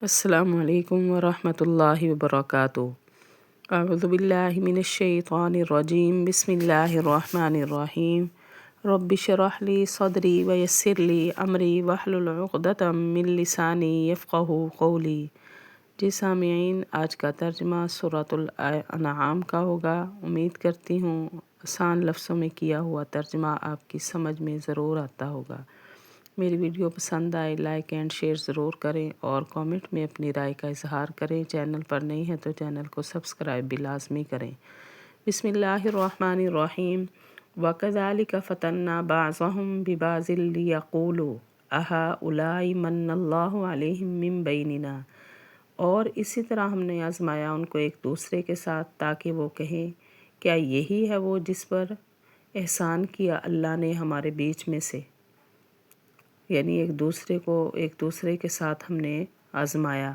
السلام علیکم ورحمۃ اللہ وبرکاتہ۔ اعوذ باللہ من الشیطان الرجیم، بسم اللہ الرحمن الرحیم۔ رب اشرح لی صدری ویسر لی امری واحلل عقدۃ من لسانی یفقہوا قولی۔ جی سامعین، آج کا ترجمہ سورۃ الانعام کا ہوگا۔ امید کرتی ہوں آسان لفظوں میں کیا ہوا ترجمہ آپ کی سمجھ میں ضرور آتا ہوگا۔ میری ویڈیو پسند آئے لائک اینڈ شیئر ضرور کریں اور کامنٹ میں اپنی رائے کا اظہار کریں۔ چینل پر نہیں ہے تو چینل کو سبسکرائب بھی لازمی کریں۔ بسم اللہ الرحمن الرحیم۔ وَكَذَلِكَ فَتَنَّا بَعْضَهُمْ بِبَعْضٍ لِيَقُولُوا أَهَٰؤُلَاءِ مَنَّ اللَّهُ عَلَيْهِم مِّن بَيْنِنَا، اور اسی طرح ہم نے آزمایا ان کو ایک دوسرے کے ساتھ تاکہ وہ کہیں کیا یہی ہے وہ جس پر احسان کیا اللہ نے ہمارے بیچ میں سے، یعنی ایک دوسرے کے ساتھ ہم نے آزمایا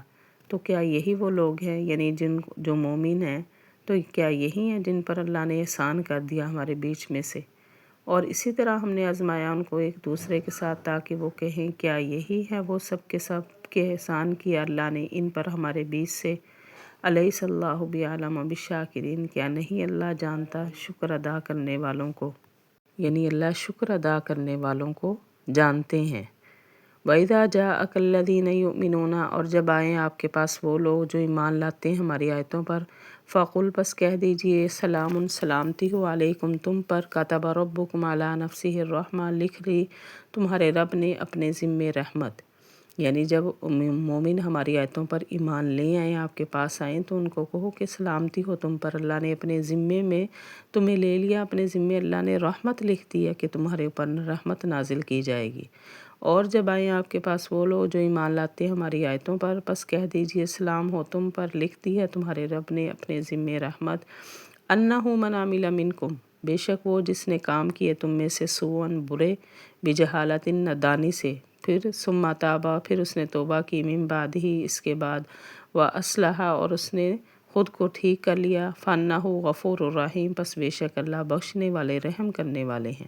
تو کیا یہی وہ لوگ ہیں، یعنی جو مومن ہیں تو کیا یہی ہیں جن پر اللہ نے احسان کر دیا ہمارے بیچ میں سے، اور اسی طرح ہم نے آزمایا ان کو ایک دوسرے کے ساتھ تاکہ وہ کہیں کیا یہی ہے وہ سب کے احسان کیا اللہ نے ان پر ہمارے بیچ سے۔ الیس اللہ بعلم بالشاکرین، کیا نہیں اللہ جانتا شکر ادا کرنے والوں کو، یعنی اللہ شکر ادا کرنے والوں کو جانتے ہیں۔ وَإِذَا جَاءَكَ الَّذِينَ يُؤْمِنُونَ، اور جب آئیں آپ کے پاس وہ لوگ جو ایمان لاتے ہیں ہماری آیتوں پر، فَقُلْ، بس کہہ دیجئے، سلام، سلامتی ہو، علیکم تم پر، كَتَبَ رَبُّكُمْ عَلَىٰ نَفْسِهِ الرَّحْمَةَ، لکھ لی تمہارے رب نے اپنے ذمے رحمت۔ یعنی جب مومن ہماری آیتوں پر ایمان لے آئیں، آپ کے پاس آئیں تو ان کو کہو کہ سلامتی ہو تم پر، اللہ نے اپنے ذمے میں تمہیں لے لیا، اپنے ذمے اللہ نے رحمت لکھ دی ہے کہ تمہارے اوپر رحمت نازل کی جائے گی۔ اور جب آئیں آپ کے پاس وہ لوگ جو ایمان لاتے ہیں ہماری آیتوں پر، بس کہہ دیجئے سلام ہو تم پر، لکھ دی ہے تمہارے رب نے اپنے ذمے رحمت۔ انہ من عمل منکم، بے شک وہ جس نے کام کیے تم میں سے، سوءً برے، بجہالت نادانی سے، پھر ثم تابا، پھر اس نے توبہ کی، من بعد ہی اس کے بعد، واصلح، اور اس نے خود کو ٹھیک کر لیا، فانہ غفور الرحیم، پس بے شک اللہ بخشنے والے رحم کرنے والے ہیں۔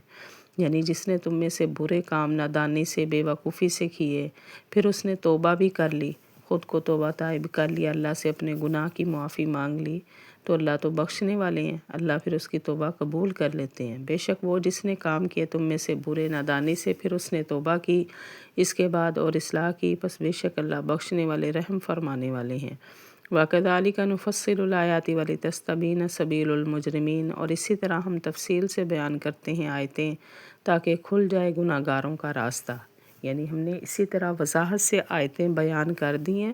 یعنی جس نے تم میں سے برے کام نادانی سے، بے وقوفی سے کیے، پھر اس نے توبہ بھی کر لی، خود کو توبہ طائب کر لیا، اللہ سے اپنے گناہ کی معافی مانگ لی، تو اللہ تو بخشنے والے ہیں، اللہ پھر اس کی توبہ قبول کر لیتے ہیں۔ بے شک وہ جس نے کام کیے تم میں سے برے نادانی سے، پھر اس نے توبہ کی اس کے بعد اور اصلاح کی، پس بے شک اللہ بخشنے والے رحم فرمانے والے ہیں۔ وَكَذَلِكَ نُفَصِّلُ الْآيَاتِ وَلِتَسْتَبِينَ سَبِيلُ الْمُجْرِمِينَ، اور اسی طرح ہم تفصیل سے بیان کرتے ہیں آیتیں تاکہ کھل جائے گناہ گاروں کا راستہ، یعنی ہم نے اسی طرح وضاحت سے آیتیں بیان کر دی ہیں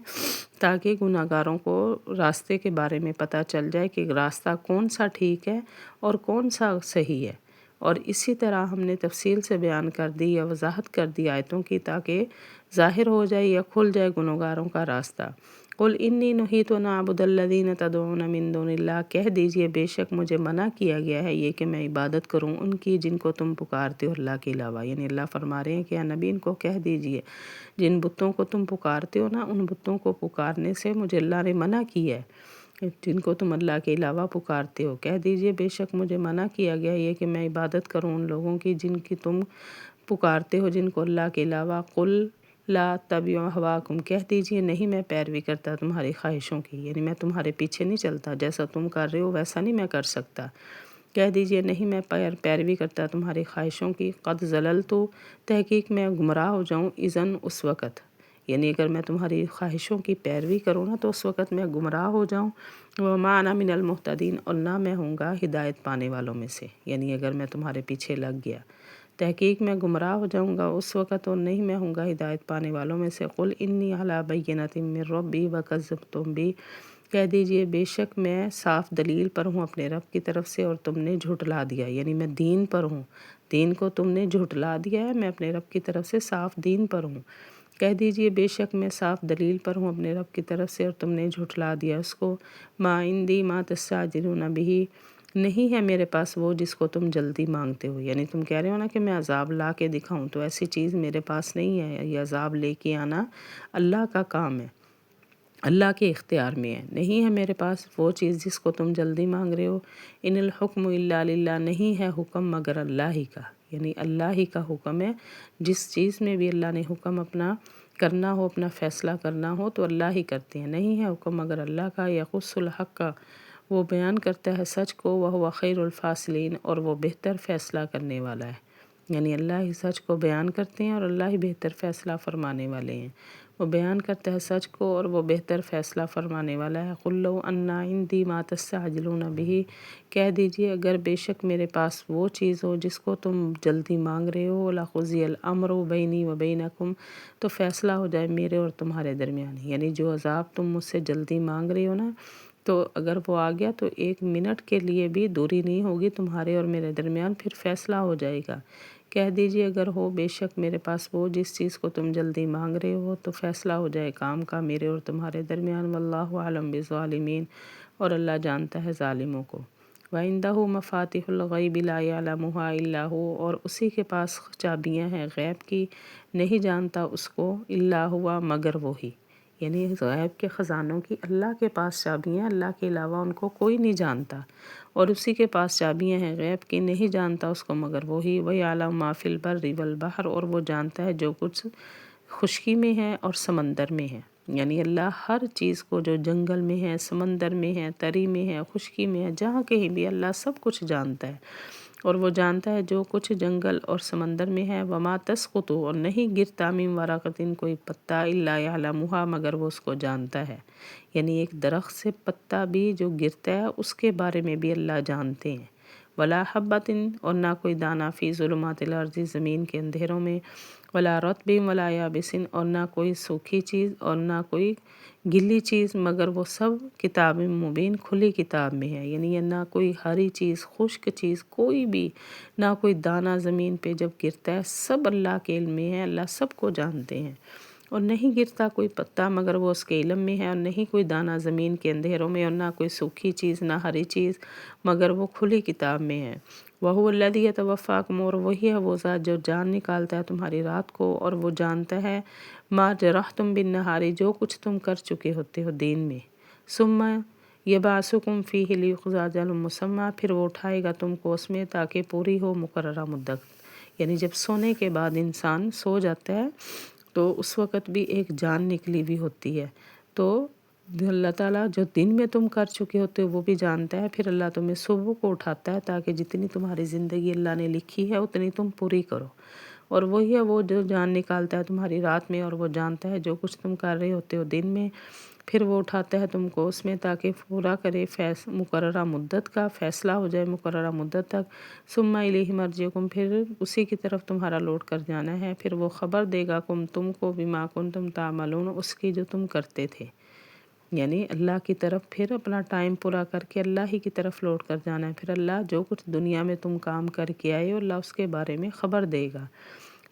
تاکہ گناہ گاروں کو راستے کے بارے میں پتہ چل جائے کہ راستہ کون سا ٹھیک ہے اور کون سا صحیح ہے، اور اسی طرح ہم نے تفصیل سے بیان کر دی یا وضاحت کر دی آیتوں کی تاکہ ظاہر ہو جائے یا کھل جائے گناہ گاروں کا راستہ۔ قل انی نہیت ان اعبد الذین تدعون من دون اللہ، کہہ دیجئے بے شک مجھے منع کیا گیا ہے یہ کہ میں عبادت کروں ان کی جن کو تم پکارتے ہو اللہ کے علاوہ، یعنی اللہ فرما رہے ہیں کہ یا نبی ان کو کہہ دیجئے جن بتوں کو تم پکارتے ہو نا، ان بتوں کو پکارنے سے مجھے اللہ نے منع کیا ہے، جن کو تم اللہ کے علاوہ پکارتے ہو، کہہ دیجئے بے شک مجھے منع کیا گیا یہ کہ میں عبادت کروں ان لوگوں کی جن کی تم پکارتے ہو، جن کو اللہ کے علاوہ۔ قل لا اتبع ہواکم، کہہ دیجئے نہیں میں پیروی کرتا تمہاری خواہشوں کی، یعنی میں تمہارے پیچھے نہیں چلتا، جیسا تم کر رہے ہو ویسا نہیں میں کر سکتا۔ کہہ دیجئے نہیں میں پیروی کرتا تمہاری خواہشوں کی، قد ضللت، تحقیق میں گمراہ ہو جاؤں، اذن اس وقت، یعنی اگر میں تمہاری خواہشوں کی پیروی کروں نا تو اس وقت میں گمراہ ہو جاؤں، وما انا من المہتدین، اور نہ میں ہوں گا ہدایت پانے والوں میں سے، یعنی اگر میں تمہارے پیچھے لگ گیا تحقیق میں گمراہ ہو جاؤں گا اس وقت اور نہیں میں ہوں گا ہدایت پانے والوں میں سے۔ قل انی علی بینۃ من ربی وکذبتم بی، کہہ دیجئے بے شک میں صاف دلیل پر ہوں اپنے رب کی طرف سے اور تم نے جھٹلا دیا، یعنی میں دین پر ہوں، دین کو تم نے جھٹلا دیا ہے، میں اپنے رب کی طرف سے صاف دین پر ہوں۔ کہہ دیجئے بے شک میں صاف دلیل پر ہوں اپنے رب کی طرف سے اور تم نے جھٹلا دیا اس کو۔ ما عندی ما تستعجلون بہ، نہیں ہے میرے پاس وہ جس کو تم جلدی مانگتے ہو، یعنی تم کہہ رہے ہو نا کہ میں عذاب لا کے دکھاؤں، تو ایسی چیز میرے پاس نہیں ہے، یہ عذاب لے کے آنا اللہ کا کام ہے، اللہ کے اختیار میں ہے، نہیں ہے میرے پاس وہ چیز جس کو تم جلدی مانگ رہے ہو۔ ان الحکم الا للہ، نہیں ہے حکم مگر اللہ ہی کا، یعنی اللہ ہی کا حکم ہے، جس چیز میں بھی اللہ نے حکم اپنا کرنا ہو، اپنا فیصلہ کرنا ہو تو اللہ ہی کرتے ہیں، نہیں ہے حکم مگر اللہ کا۔ یقص الحق کا، وہ بیان کرتا ہے سچ کو، وہو خیر الفاصلین، اور وہ بہتر فیصلہ کرنے والا ہے، یعنی اللہ ہی سچ کو بیان کرتے ہیں اور اللہ ہی بہتر فیصلہ فرمانے والے ہیں۔ وہ بیان کرتا ہے سچ کو اور وہ بہتر فیصلہ فرمانے والا ہے۔ قُل لَوْ أَنَّ عِندِي مَا تَسْتَعْجِلُونَ بِهِ، کہہ دیجئے اگر بے شک میرے پاس وہ چیز ہو جس کو تم جلدی مانگ رہے ہو، لَقُضِيَ الْأَمْرُ بَيْنِي وَبَيْنَكُمْ، تو فیصلہ ہو جائے میرے اور تمہارے درمیان، یعنی جو عذاب تم مجھ سے جلدی مانگ رہے ہو نا، تو اگر وہ آ گیا تو 1 منٹ کے لیے بھی دوری نہیں ہوگی تمہارے اور میرے درمیان، پھر فیصلہ ہو جائے گا۔ کہہ دیجئے اگر ہو بے شک میرے پاس وہ جس چیز کو تم جلدی مانگ رہے ہو، تو فیصلہ ہو جائے کام کا میرے اور تمہارے درمیان۔ واللہ اعلم بالظالمین، اور اللہ جانتا ہے ظالموں کو۔ وَعِندَهُ مَفَاتِحُ الْغَيْبِ لَا يَعْلَمُهَا إِلَّا هُوَ، اور اسی کے پاس چابیاں ہیں غیب کی، نہیں جانتا اس کو الا ہوا مگر وہی، یعنی غیب کے خزانوں کی اللہ کے پاس چابیاں، اللہ کے علاوہ ان کو کوئی نہیں جانتا، اور اسی کے پاس چابیاں ہیں غیب کی، نہیں جانتا اس کو مگر وہی۔ وَيَعْلَمُ مَا فِي الْبَرِّ وَالْبَحْرِ، اور وہ جانتا ہے جو کچھ خشکی میں ہے اور سمندر میں ہے، یعنی اللہ ہر چیز کو جو جنگل میں ہے، سمندر میں ہے، تری میں ہے، خشکی میں ہے، جہاں کہیں بھی اللہ سب کچھ جانتا ہے، اور وہ جانتا ہے جو کچھ جنگل اور سمندر میں ہے۔ وما تسقط، اور نہیں گرتا من ورقۃ، کوئی پتا، الا یعلمها، مگر وہ اس کو جانتا ہے، یعنی ایک درخت سے پتا بھی جو گرتا ہے اس کے بارے میں بھی اللہ جانتے ہیں۔ ولا حبۃ، اور نہ کوئی دانہ، فی ظلمات الارض، زمین کے اندھیروں میں، ولا رطب ولا یابس، اور نہ کوئی سوکھی چیز اور نہ کوئی گلی چیز، مگر وہ سب کتاب مبین، کھلی کتاب میں ہے، یعنی نہ کوئی ہری چیز، خشک چیز، کوئی بھی، نہ کوئی دانہ زمین پہ جب گرتا ہے، سب اللہ کے علم میں ہے، اللہ سب کو جانتے ہیں۔ اور نہیں گرتا کوئی پتا مگر وہ اس کے علم میں ہے، اور نہیں کوئی دانہ زمین کے اندھیروں میں، اور نہ کوئی سوکھی چیز، نہ ہری چیز، مگر وہ کھلی کتاب میں ہے۔ وَهُوَ الَّذِي يَتَوَفَّاكُمْ، اور وہی ہے وہ ذات جو جان نکالتا ہے تمہاری رات کو، اور وہ جانتا ہے مَا جَرَحْتُمْ بِالنَّهَارِ، جو کچھ تم کر چکے ہوتے ہو دین میں۔ ثُمَّ يَبْعَثُكُمْ فِيهِ لِيُقْضَىٰ أَجَلٌ مُّسَمًّى، پھر وہ اٹھائے گا تم کو اس میں تاکہ پوری ہو مقررہ مدت، یعنی جب سونے کے بعد انسان سو جاتا ہے تو اس وقت بھی ایک جان نکلی بھی ہوتی ہے، تو اللہ تعالیٰ جو دن میں تم کر چکے ہوتے ہو وہ بھی جانتا ہے، پھر اللہ تمہیں صبح کو اٹھاتا ہے تاکہ جتنی تمہاری زندگی اللہ نے لکھی ہے اتنی تم پوری کرو، اور وہی ہے وہ جو جان نکالتا ہے تمہاری رات میں، اور وہ جانتا ہے جو کچھ تم کر رہے ہوتے ہو دن میں، پھر وہ اٹھاتا ہے تم کو اس میں تاکہ پورا کرے مقررہ مدت کا، فیصلہ ہو جائے مقررہ مدت تک۔ ثم الیہ مرجعکم، پھر اسی کی طرف تمہارا لوٹ کر جانا ہے، پھر وہ خبر دے گا تم کو بما کنتم تعملون، اس کی جو تم کرتے تھے، یعنی اللہ کی طرف پھر اپنا ٹائم پورا کر کے اللہ ہی کی طرف لوٹ کر جانا ہے، پھر اللہ جو کچھ دنیا میں تم کام کر کے آئے ہو اللہ اس کے بارے میں خبر دے گا،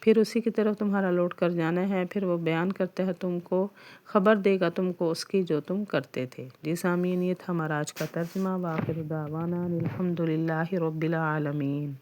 پھر اسی کی طرف تمہارا لوٹ کر جانا ہے، پھر وہ بیان کرتا ہے تم کو، خبر دے گا تم کو اس کی جو تم کرتے تھے۔ جی سامعین، یہ تھا ہمارا آج کا ترجمہ۔ وآخر دعوانا الحمد للہ رب العالمین۔